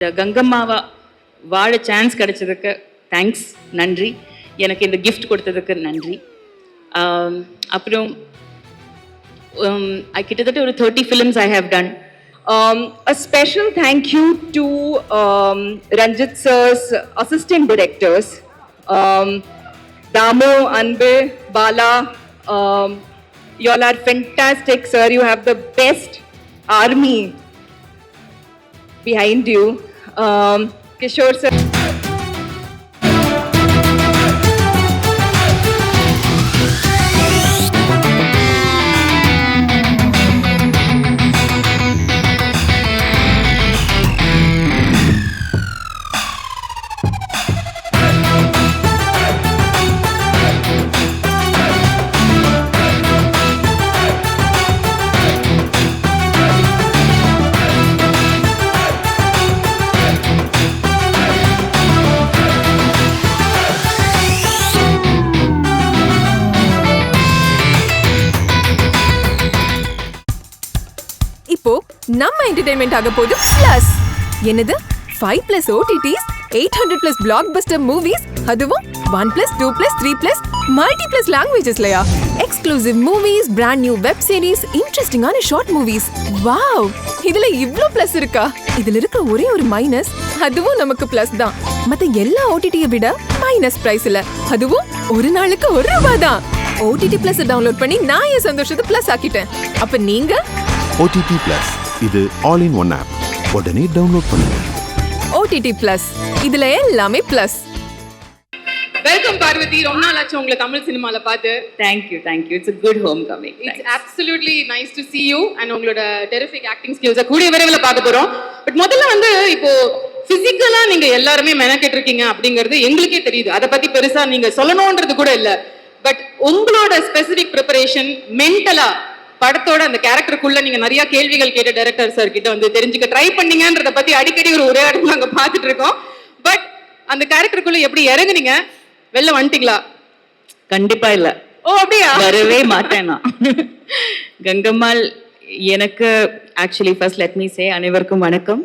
இந்த கங்கம்மாவா வாழ சான்ஸ் கிடைச்சதுக்கு தேங்க்ஸ், நன்றி. எனக்கு இந்த கிஃப்ட் கொடுத்ததுக்கு நன்றி. அப்புறம் கிட்டத்தட்ட ஒரு 30 films I have done. A special thank you to Ranjit sir's assistant directors, Damu, Anbe, Bala. You all are fantastic, sir. You have the best army behind you. Kishore sir. இப்போ நம்ம entertainment ஆக போகுது plus. என்னது 5+ OTTs, 800+ blockbuster movies, அதுவும் 1+, 2+, 3+ multi+ லாங்குவேஜஸ்லயா? Exclusive movies, brand new web series, இன்ட்ரெஸ்டிங்கான short movies. Wow, இதுல இவ்ளோ பிளஸ் இருக்கா? இதுல இருக்க ஒரே ஒரு மைனஸ், அதுவும் நமக்கு பிளஸ் தான். மத்த எல்லா OTT-ய விட மைனஸ் பிரைஸ்ல, அதுவும் ஒரு நாளுக்கு ₹1 தான். OTT Plus டவுன்லோட் பண்ணி நான் என் சந்தோஷத்தை பிளஸ் ஆக்கிட்டேன். அப்ப நீங்க OTT Plus இது ஆல் இன் ஒன் ஆப். உடனே டவுன்லோட் பண்ணுங்க. OTT Plus இதுல எல்லாமே பிளஸ். வெல்கம் பார்வதி. ரொம்ப நாள் ஆச்சு உங்களை தமிழ் சினிமால பார்த்து. Thank you. It's a good homecoming. It's absolutely nice to see you and உங்களோட terrific acting skills கூடிய விரைவில் பார்க்க போறோம். பட் முதல்ல வந்து இப்போ பிசிக்கலா நீங்க எல்லாருமே மெனக்கெட்டு இருக்கீங்க அப்படிங்கிறது எங்களுக்கே தெரியுது. அதை பத்தி பெருசா நீங்க சொல்லணும்ன்றது கூட இல்ல. பட் உங்களோட ஸ்பெசிபிக் ப்ரிப்பரேஷன் மென்டலா படத்தோட அந்த கேரக்டருக்குள்ள நீங்க நிறைய கேள்விகள் கேட்ட டைரக்டர் சார் கிட்ட வந்து தெரிஞ்சுக்க ட்ரை பண்ணீங்கன்றத பத்தி அடிக்கடி ஒரு உரையாடல் நாங்க பார்த்துட்டு இருக்கோம். பட் அந்த கேரக்டருக்குள்ள எப்படி இறங்குனீங்க? வெளில வந்துட்டீங்களா? கண்டிப்பா இல்ல. ஓ அப்படியா? வரவே மாட்டேன் நான். கங்கம்மாள் எனக்கு actually first let me say அனைவருக்கும் வணக்கம்.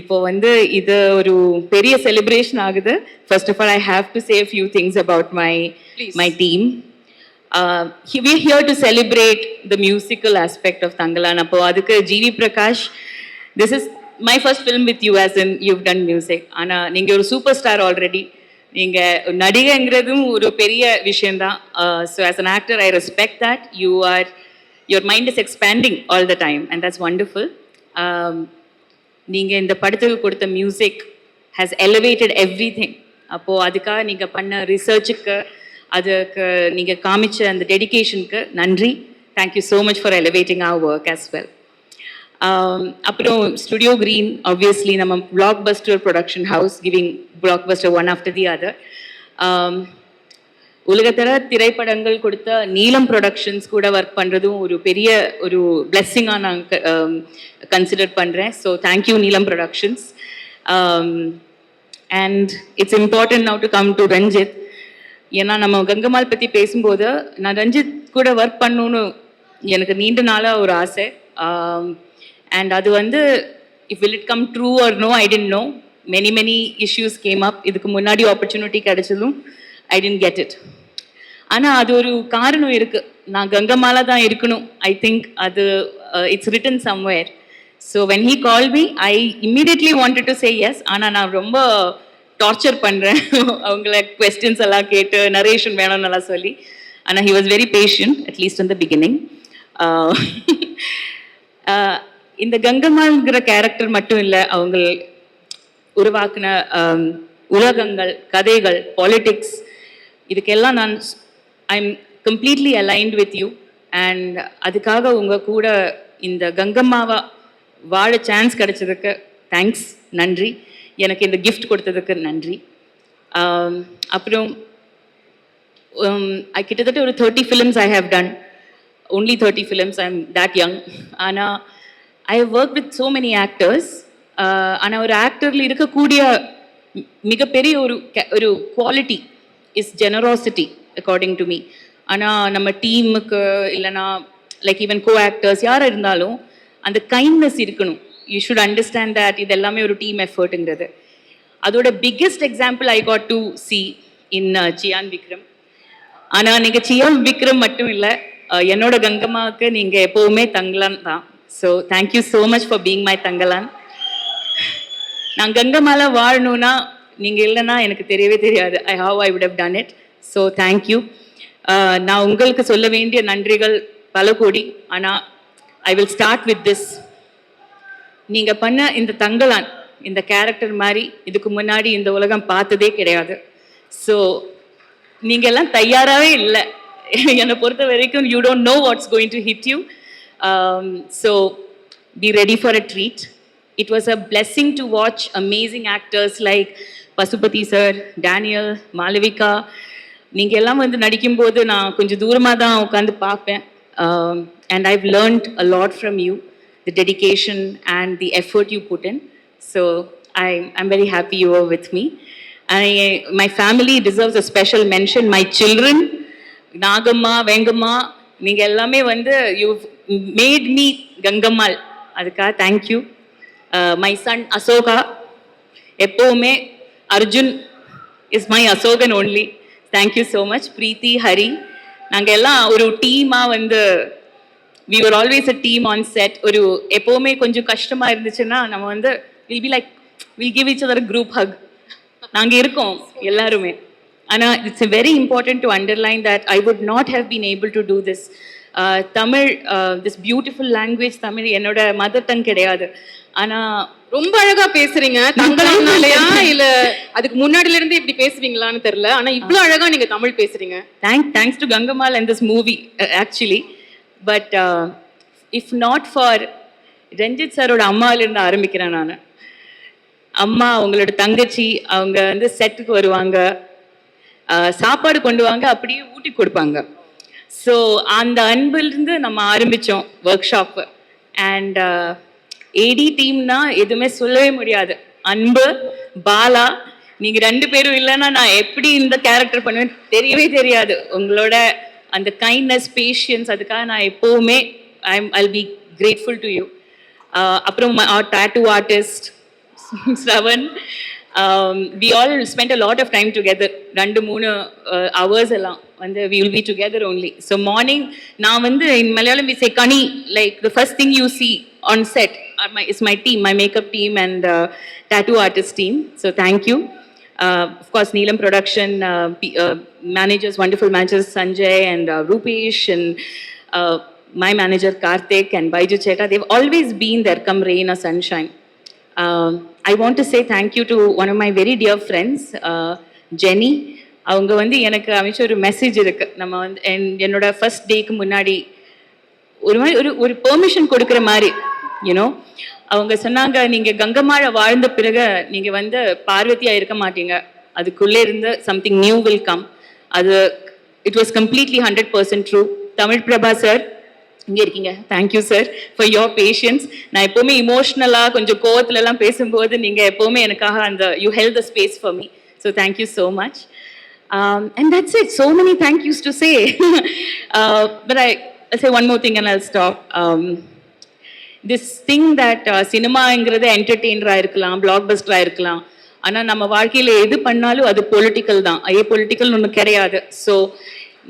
இப்போ வந்து இது ஒரு பெரிய செலிப்ரேஷன் ஆகுது. First of all I have to say a few things about my team. We're here to celebrate the musical aspect of Thangalan. அப்போ அதுக்கு GV Prakash, this is my first film with you as in you've done music. ஆனா நீங்க ஒரு super star already. நீங்க நடிகைங்கிறதும் ஒரு பெரிய விஷயம்தான். So as an actor I respect that. Your mind is expanding all the time and that's wonderful. நீங்க இந்த படத்துக்கு கொடுத்த மியூசிக் has elevated everything. அப்போ அதுக்காக நீங்க பண்ண ரிசர்ச்சுக்கு, அதுக்கு நீங்கள் காமிச்ச அந்த டெடிக்கேஷனுக்கு நன்றி. Thank you so much for elevating our work as well. அப்புறம் ஸ்டுடியோ கிரீன், ஆப்வியஸ்லி நம்ம blockbuster production house, giving blockbuster one after the other. உலகத்தர திரைப்படங்கள் கொடுத்த நீலம் ப்ரொடக்ஷன்ஸ் கூட ஒர்க் பண்ணுறதும் ஒரு பெரிய ஒரு பிளெஸ்ஸிங்காக நான் கன்சிடர் பண்ணுறேன். So thank you Neelam productions. And it's important now to come to Ranjith. ஏன்னா நம்ம கங்கம்மாள் பற்றி பேசும்போது நான் ரஞ்சித் கூட ஒர்க் பண்ணணுன்னு எனக்கு நீண்ட நாளாக ஒரு ஆசை. அண்ட் அது வந்து if will it come true or no I didn't know. Many issues came up. இதுக்கு முன்னாடி ஆப்பர்ச்சுனிட்டி கிடைச்சதும் ஐ டென்ட் கெட் இட். ஆனால் அது ஒரு காரணம் இருக்குது. நான் கங்கம்மால தான் இருக்கணும். ஐ திங்க் அது it's written somewhere. So when he call me I immediately wanted to say yes. ஆனால் நான் ரொம்ப டார்ச்சர் பண்ணுறேன் அவங்கள கொஸ்டின்ஸ் எல்லாம் கேட்டு நரேஷன் வேணும்னு எல்லாம் சொல்லி. ஆனால் he was very patient at least in the beginning. இந்த கங்கம்மாள்ங்கிற கேரக்டர் மட்டும் இல்லை, அவங்க உருவாக்கின உலகங்கள், கதைகள், பாலிட்டிக்ஸ், இதுக்கெல்லாம் நான் I am completely aligned with you. And அதுக்காக உங்கள் கூட இந்த கங்கம்மாவா வாழ சான்ஸ் கிடைச்சதுக்கு தேங்க்ஸ், நன்றி. எனக்கு இந்த கிஃப்ட் கொடுத்ததுக்கு நன்றி. அப்புறம் கிட்டத்தட்ட ஒரு 30 films I have done. Only 30 films. I'm that young. ஆனால் I have worked with so many actors. ஆனால் ஒரு ஆக்டரில் இருக்கக்கூடிய மிகப்பெரிய ஒரு quality is generosity according to me. ஆனால் நம்ம டீமுக்கு இல்லைனா லைக் ஈவன் கோ ஆக்டர்ஸ் யார் இருந்தாலும் அந்த கைண்ட்னஸ் இருக்கணும். யூ ஷுட் அண்டர்ஸ்டாண்ட் தட் இது எல்லாமே ஒரு டீம் எஃபர்ட்டுங்கிறது. அதோட biggest example I got to see in Chiyaan Vikram. ஆனால் நீங்கள் சியான் விக்ரம் மட்டும் இல்லை, என்னோட கங்கம்மாவுக்கு நீங்கள் எப்போவுமே தங்கலான் தான். So thank you so much for being my Thangalaan. நான் கங்கம்மால வாழணும்னா நீங்கள் இல்லைன்னா எனக்கு தெரியவே தெரியாது. How I would have done it. So thank you. நான் உங்களுக்கு சொல்ல வேண்டிய நன்றிகள் பல கோடி. ஆனால் I will start with this. நீங்கள் பண்ண இந்த தங்கலான், இந்த கேரக்டர் மாதிரி இதுக்கு முன்னாடி இந்த உலகம் பார்த்ததே கிடையாது. ஸோ நீங்கள் எல்லாம் தயாராகவே இல்லை. என்னை பொறுத்த வரைக்கும் you don't know what's going to hit you. So be ready for a treat. It was a blessing to watch amazing actors like Pasupathi sir, Daniel, Malavika. நீங்கள் எல்லாம் வந்து நடிக்கும்போது நான் கொஞ்சம் தூரமாக தான் உட்காந்து பார்ப்பேன். And I've learned a lot from you, the dedication and the effort you put in. So I'm very happy you were with me. My family deserves a special mention. My children, Nagamma, Vengamma, நீங்கள் எல்லாமே வந்து you've made me Gangammal. அதுக்காக thank you. My son Asoka, எப்போவுமே Arjun is my Ashokan only. Thank you so much. Preethi, Hari, நாங்கள் எல்லாம் ஒரு டீமாக வந்து we were always a team on set. ஒரு எப்போவுமே கொஞ்சம் கஷ்டமாக இருந்துச்சுன்னா நம்ம வந்து we'll give each other a group hug. நாங்கள் இருக்கோம் எல்லாருமே. ஆனால் it's very important to underline that I would not have been able to do this. Tamil, this beautiful language, Tamil என்னோட மதர் டங் கிடையாது. ஆனால் ரொம்ப அழகா பேசுறீங்க. தங்கலாம்னாலயா இல்ல அதுக்கு முன்னாடில இருந்து இப்படி பேசுவீங்களான்னு தெரியல. ஆனா இவ்ளோ அழகா நீங்க தமிழ் பேசுறீங்க. Thanks to Gangammal and this movie actually. But if not for Ranjith சாரோட அம்மாவிலிருந்து ஆரம்பிக்கிறேன் நான். அம்மா அவங்களோட தங்கச்சி, அவங்க வந்து செட்டுக்கு வருவாங்க, சாப்பாடு கொண்டு வாங்க, அப்படியே ஊட்டி கொடுப்பாங்க. ஸோ அந்த அன்பிலிருந்து நம்ம ஆரம்பித்தோம் ஒர்க் ஷாப்பு. அண்ட் ஏடி டீம்னா எதுவுமே சொல்லவே முடியாது. அன்பு, பாலா, நீங்கள் 2 பேரும் இல்லைன்னா நான் எப்படி இந்த கேரக்டர் பண்ணுவேன் தெரியவே தெரியாது. உங்களோட அந்த கைண்ட்னஸ், பேஷியன்ஸ், அதுக்காக நான் எப்போவுமே I'll be grateful to you. அப்புறம் tattoo artist Shravan, we all spent a lot of time together. 2-3 hours எல்லாம் வந்து we will be together only. So morning நான் வந்து in Malayalam we say Kani, like the first thing you see on set is my team, my makeup team and tattoo artist team. So thank you. Of course Neelam production managers, wonderful managers Sanjay and Rupesh and my manager Karthik and Baiju Cheta. They've always been there come rain or sunshine. I want to say thank you to one of my very dear friends, Jenny. அவங்க வந்து எனக்கு அமைச்ச ஒரு message இருக்கு. நம்ம வந்து என்னோட first டேக்கு முன்னாடி ஒரு மாதிரி ஒரு பெர்மிஷன் கொடுக்குற மாதிரி யூனோ அவங்க சொன்னாங்க, நீங்கள் கங்கம்மாள வாழ்ந்த பிறகு நீங்கள் வந்து பார்வதியாக இருக்க மாட்டீங்க, அதுக்குள்ளே இருந்து சம்திங் நியூ வில் கம். அது it was completely 100% true. Tamizh Prabha sir இங்கே இருக்கீங்க, thank you sir for your patience. நான் எப்போவுமே இமோஷ்னலாக கொஞ்சம் கோவத்துலலாம் பேசும்போது நீங்கள் எப்போவுமே எனக்காக அந்த you held the space for me. So thank you so much. And that's it. So many thank yous to say. But I'll say one more thing and I'll stop. This thing that சினிமாங்கிறது என்டர்டெயினராக இருக்கலாம், பிளாக்பஸ்டராக இருக்கலாம், ஆனால் நம்ம வாழ்க்கையில் எது பண்ணாலும் அது political தான். பொலிட்டிக்கல் ஒன்று கிடையாது. ஸோ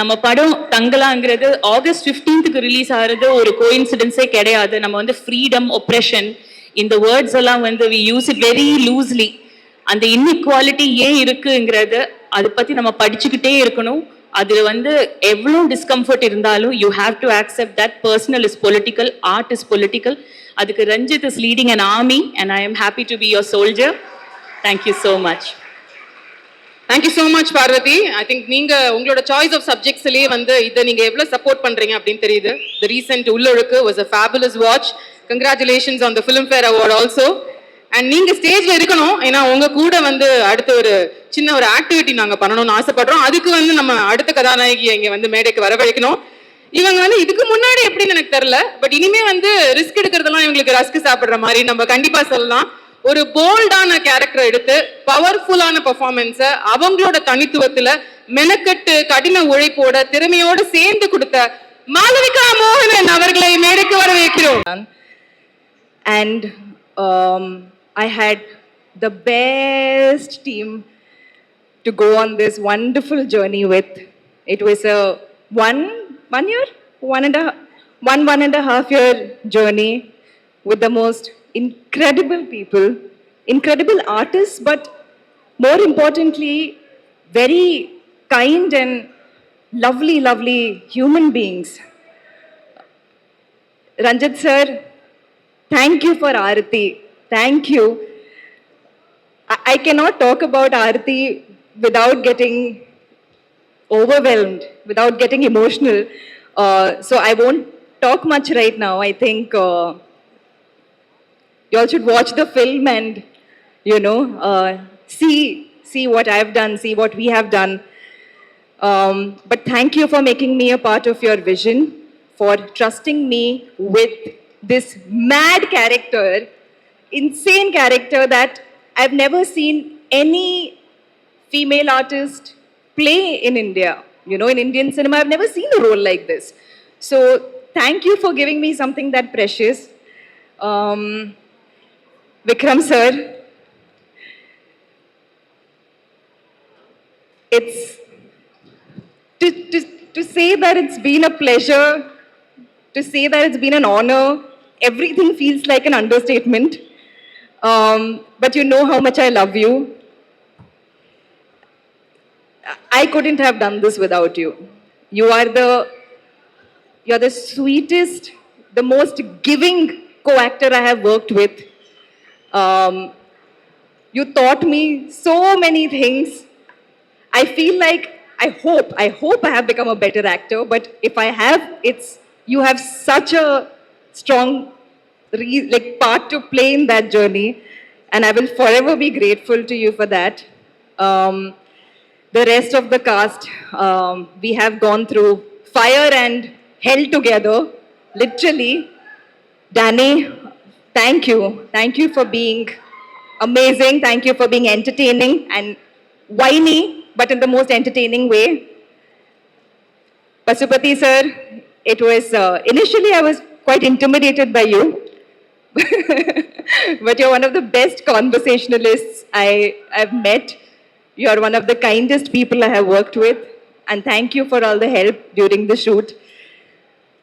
நம்ம படம் தங்கலாங்கிறது August 15th ரிலீஸ் ஆகிறது ஒரு கோஇன்சிடென்ஸே கிடையாது. நம்ம வந்து ஃப்ரீடம், ஒப்ரெஷன், இந்த வேர்ட்ஸ் எல்லாம் வந்து we use it very loosely. அந்த இன்இக்வாலிட்டி ஏன் இருக்குங்கிறது அதை பற்றி நம்ம படிச்சுக்கிட்டே இருக்கணும். அதில் வந்து எவ்வளோ டிஸ்கம்ஃபர்ட் இருந்தாலும் you have to accept that personal is political, art is political. அதுக்கு Ranjith is leading an army and I am happy to be your soldier. Thank you so much. Thank you so much Parvathy. I think நீங்கள் உங்களோட choice of சப்ஜெக்ட்ஸ்லேயே வந்து இதை நீங்கள் எவ்வளோ support பண்ணுறீங்க அப்படின்னு தெரியுது. The recent Ullozhukku was a fabulous watch. Congratulations on the Filmfare award also. And நீங்க ஸ்டேஜ்ல இருக்கணும், ஏன்னா உங்க கூட வந்து அடுத்த ஒரு சின்ன ஒரு ஆக்டிவிட்டி நாங்க பண்ணணும்னு ஆசைப்படுறோம். அதுக்கு வந்து நம்ம அடுத்த கதாநாயகி இங்க வந்து மேடைக்கு வரவழைக்கணும். இவங்க வந்து இதுக்கு முன்னாடி எப்படின்னு எனக்கு தெரியல, பட் இனிமே வந்து ரிஸ்க் எடுக்கிறதெல்லாம் இவங்களுக்கு ரஸ்க் சாப்பிடுற மாதிரி நம்ம கண்டிப்பா சொல்லலாம். ஒரு போல்டான கேரக்டர் எடுத்து பவர்ஃபுல்லான பெர்ஃபார்மன்ஸை அவங்களோட தனித்துவத்துல மெனக்கட்டு கடின உழைப்போட திறமையோட சேர்ந்து கொடுத்த மாளவிகா மோகனன் அவர்களை மேடைக்கு வரவேற்கிறோம். And I had the best team to go on this wonderful journey with. It was a one year, one and a half year journey with the most incredible people, incredible artists, but more importantly, very kind and lovely human beings. Ranjit sir, thank you for Aarti. Thank you. I cannot talk about Aarti without getting overwhelmed, without getting emotional. So I won't talk much right now. I think you all should watch the film and, see what I've done, see what we have done. But thank you for making me a part of your vision, for trusting me with this mad character, insane character that I've never seen any female artist play in India. In Indian cinema, I've never seen a role like this. So thank you for giving me something that precious. Vikram sir, it's to say that it's been a pleasure, to say that it's been an honor. Everything feels like an understatement. But you know how much I love you. I couldn't have done this without you. You're the sweetest, the most giving co-actor I have worked with. You taught me so many things. I feel like, I hope I have become a better actor, but if I have, you have such a strong part to play in that journey, and I will forever be grateful to you for that. The rest of the cast, we have gone through fire and hell together, literally. Danny, thank you. Thank you for being amazing. Thank you for being entertaining and whiny, but in the most entertaining way. Pasupati sir, it was, initially I was quite intimidated by you, but you're one of the best conversationalists I've met. You're one of the kindest people I have worked with, and thank you for all the help during the shoot.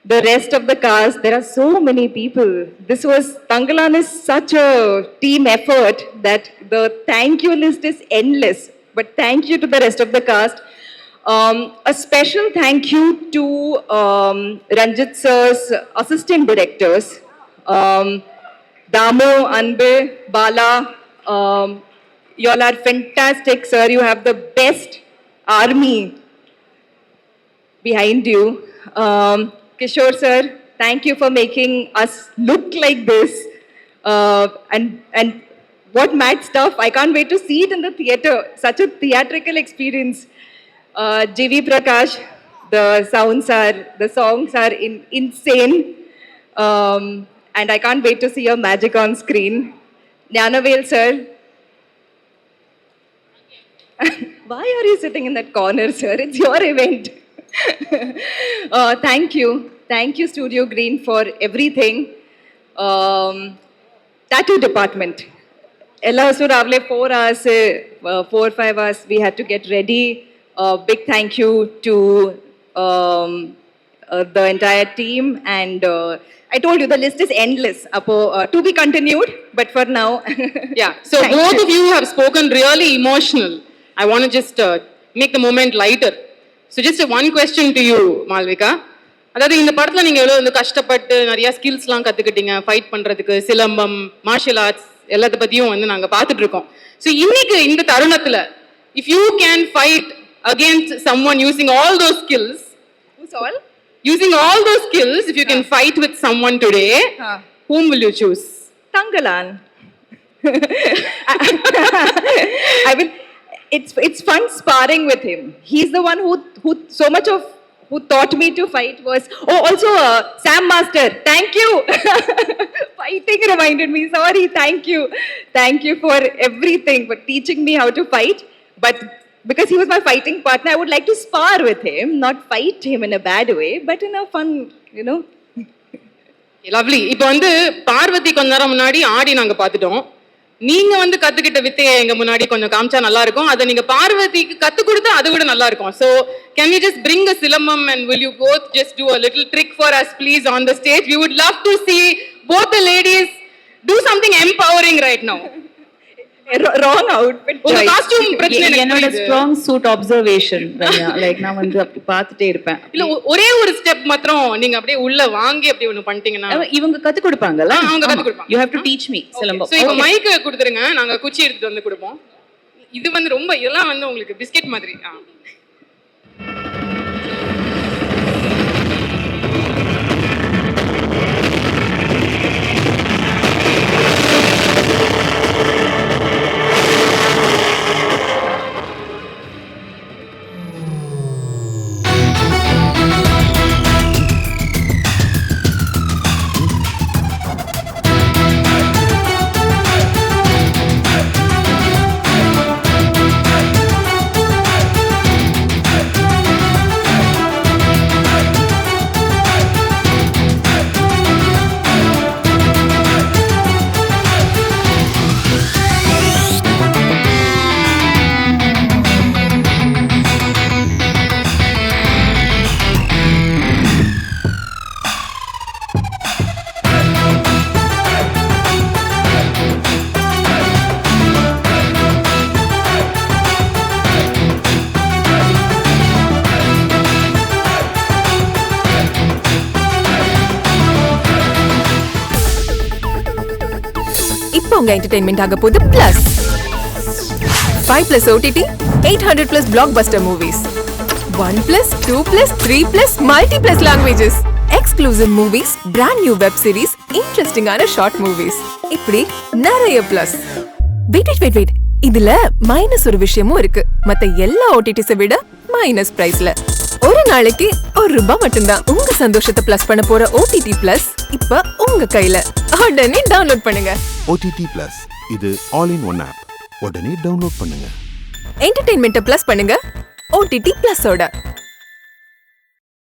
The rest of the cast, there are so many people. Tangalan is such a team effort that the thank you list is endless. But thank you to the rest of the cast. A special thank you to Ranjit sir's assistant directors, Damu, Anbe, Bala. You all are fantastic, sir. You have the best army behind you. Kishore sir, thank you for making us look like this. And what mad stuff. I can't wait to see it in the theater. Such a theatrical experience. JV Prakash, the songs are insane. And I can't wait to see your magic on screen. Jnanavel sir. Why are you sitting in that corner, sir? It's your event. Thank you. Thank you, Studio Green, for everything. Tattoo department. Ella Suravle 4 hours, 4 or 5 hours, we had to get ready. Big thank you to the entire team. And I told you the list is endless. To be continued, but for now. Yeah, so both of you have spoken really emotional. I want to just make the moment lighter. So just one question to you, Malvika. அதாவது இந்த படத்துல நீங்க எவ்வளவு வந்து கஷ்டப்பட்டு நிறைய ஸ்கில்ஸ்லாம் கத்துக்கிட்டீங்க, fight பண்றதுக்கு, சிலம்பம், மார்ஷியல் ஆர்ட்ஸ் எல்லாத்த பத்தியும் வந்து நாங்க பார்த்துட்டு இருக்கோம். ஸோ இன்னைக்கு இந்த தருணத்துல if you can fight against someone using all those skills, using all those skills, if you can fight with someone today, whom will you choose? Tangalan. I will. It's fun sparring with him. He's the one who taught me to fight was. Oh, also Sam Master. Thank you. Fighting reminded me. Sorry. Thank you for everything, for teaching me how to fight. But because he was my fighting partner, I would like to spar with him, not fight him in a bad way, but in a fun, lovely. இப்போ வந்து பார்வதி கொஞ்ச நேரம் முன்னாடி ஆடி நாங்க பார்த்துட்டோம். நீங்க வந்து கத்துக்கிட்ட வித்தையை எங்க முன்னாடி கொஞ்சம் காமிச்சா நல்லா இருக்கும். அதை நீங்க பார்வதிக்கு கத்து கொடுத்தா அது கூட நல்லா இருக்கும். So can we just bring a silambam and will you both just do a little trick for us please on the stage? We would love to see both the ladies do something empowering right now. Wrong outfit உங்க choice. Costume பிரச்சனை எனக்கு என்னோட புரியுது. Strong suit observation like நான் வந்து அப்படி பார்த்துட்டே இருப்பேன். இல்ல ஒரே ஒரு ஸ்டெப் மாத்திரம் நீங்க அப்படியே உள்ள வாங்கி அப்படி ஒண்ணு பண்ணிட்டீங்கன்னா இவங்க கத்து கொடுப்பாங்கல்ல, அவங்க கத்து கொடுப்பாங்க. You have to teach me silambam. So இப்போ மைக் கொடுத்துருங்க, நாங்க குச்சி எடுத்துட்டு வந்து கொடுப்போம். இது வந்து ரொம்ப இதெல்லாம் வந்து உங்களுக்கு பிஸ்கெட் மாதிரி. இப்போ உங்க என்டர்டெயின்மெண்ட் ஆக போகுது plus 5+ OTT 800+ blockbuster movies 1+, 2+, 3+ multi+ languages exclusive movies brand new web series interesting ஆன short movies இப்படி நிறைய பிளஸ். வெயிட் இதுல மைனஸ் ஒரு விஷயமும் இருக்கு. மத்த எல்லா ஓடிடிஸை விட மைனஸ் பிரைஸ்ல ஒரு நாளைக்கு ₹1 மட்டும்தான். உங்க சந்தோஷத்தை பிளஸ் பண்ண போற OTT பிளஸ் இப்ப உங்க கையில. உடனே டவுன்லோட் பண்ணுங்க. OTT Plus இது ஆல் இன் ஒன் ஆப். உடனே டவுன்லோட் பண்ணுங்க. என்டர்டெயின்மெண்ட்டை பிளஸ் பண்ணுங்க OTT பிளஸோட.